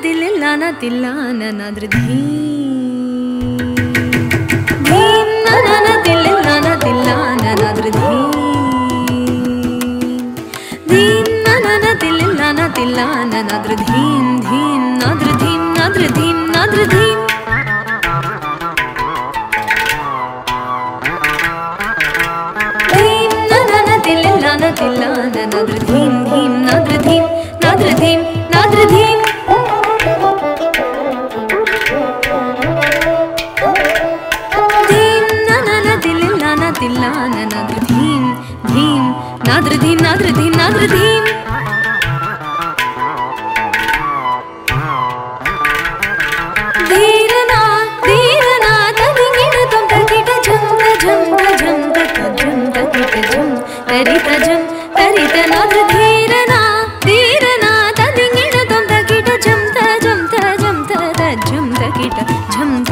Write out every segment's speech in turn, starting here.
ದಿಲ್ಲನ ತಿಲ್ಲನ ನಾದ್ರ ಧೀಂ ಧೀಂ ನನ ದಿಲ್ಲನ ತಿಲ್ಲನ ನಾದ್ರ ಧೀಂ ನನ ದಿಲ್ಲನ ತಿಲ್ಲನ ನಾದ್ರ ಧೀಂ ಧೀಂ ನಾದ್ರ ಧೀಂ ನಾದ್ರ ಧೀಂ ನಾದ್ರ ಧೀಂ ಧೀಂ ನನ ದಿಲ್ಲನ ತಿಲ್ಲನ ನಾದ್ರ ಧೀಂ ಧೀಂ ನಾದ್ರ ಧೀಂ ನಾದ್ರ ಧೀಂ ನಾದ್ರ ಧೀಂ तिल्लाना नाद्र धीम धीम नाद्र धीम नाद्र धीम नाद्र धीम धीरना धीरना तदिंगिण तुम तकिट झम झम झम झम तकिट झम तरित नाद्र धीरना धीरना तदिंगिण तुम तकिट झम झम झम तकिट झम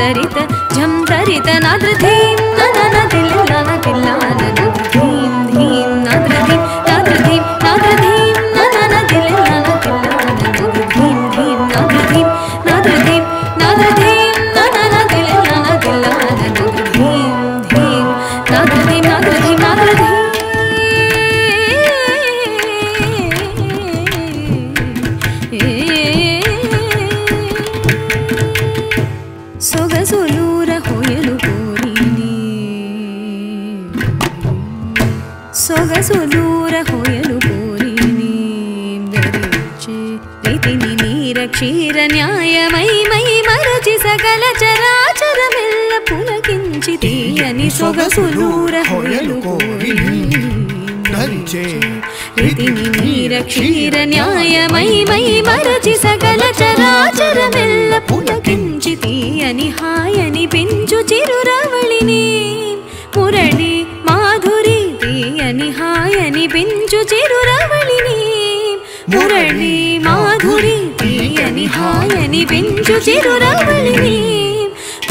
तरित नाद्र धीम नन दिल्लाना तिल्लाना नाद्र धीम धीम नाद्र धीम नाद्र धीम नाद्र धीम नन दिल्लाना तिल्लाना नाद्र धीम धीम नाद्र धीम नाद्र धीम नाद्र धीम नन दिल्लाना तिल्लाना नाद्र धीम धीम नाद्र धीम नाद्र धीम नाद्र धीम ಸೊಗಸೊಲೂರ ಹೊಯಲು ಕೋರಿನಿ ಸೊಗಸೊಲೂರ ಹೊಯಲು ಕೋರಿನಿ ದರಿಚೆ ರೀತಿನಿ ನೀರ ಕ್ಷೀರ ನ್ಯಾಯ ಮೈ ಮೈ ಮರಚಿ ಸಕಲ ಚರಾಚರಮೆಲ್ಲ ಪುಲಕಿಂಚಿತೀಯನಿ ಸೊಗಸೊಲೂರ ಹೊಯಲು ಕೋರಿನಿ ದರಿಚೆ ರೀತಿನಿ ನೀರ ಕ್ಷೀರ ನ್ಯಾಯ ಮೈ ಮೈ ಮರಚಿ ಸಕಲ ಚರಾಚರಮೆಲ್ಲ పులకించితీయని హాయని పెంచు చిరురవళిని మురళి మాధురి తీయని హాయని పెంచు చిరురవళిని మురళి మాధురి తీయని హాయని పెంచు చిరురవళిని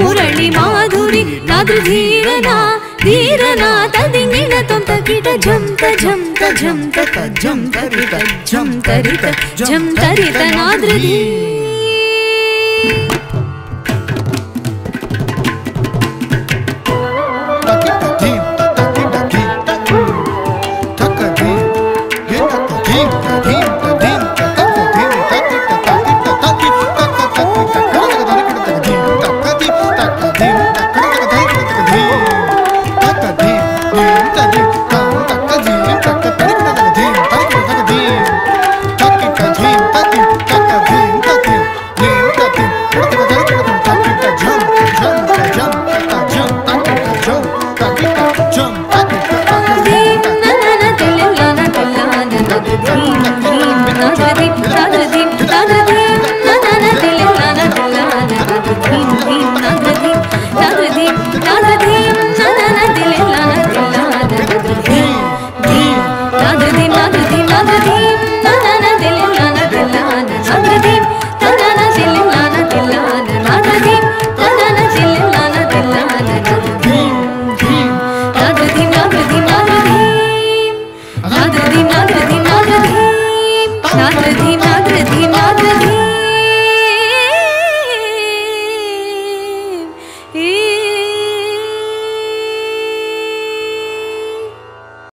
మురళి మాధురి నాద్ర ధీరనా ధీరనా తదింగిణ తం తకిట ఝం ఝం ఝం ఝం తరిత ఝం తరిత నాద్ర ధీర Nadra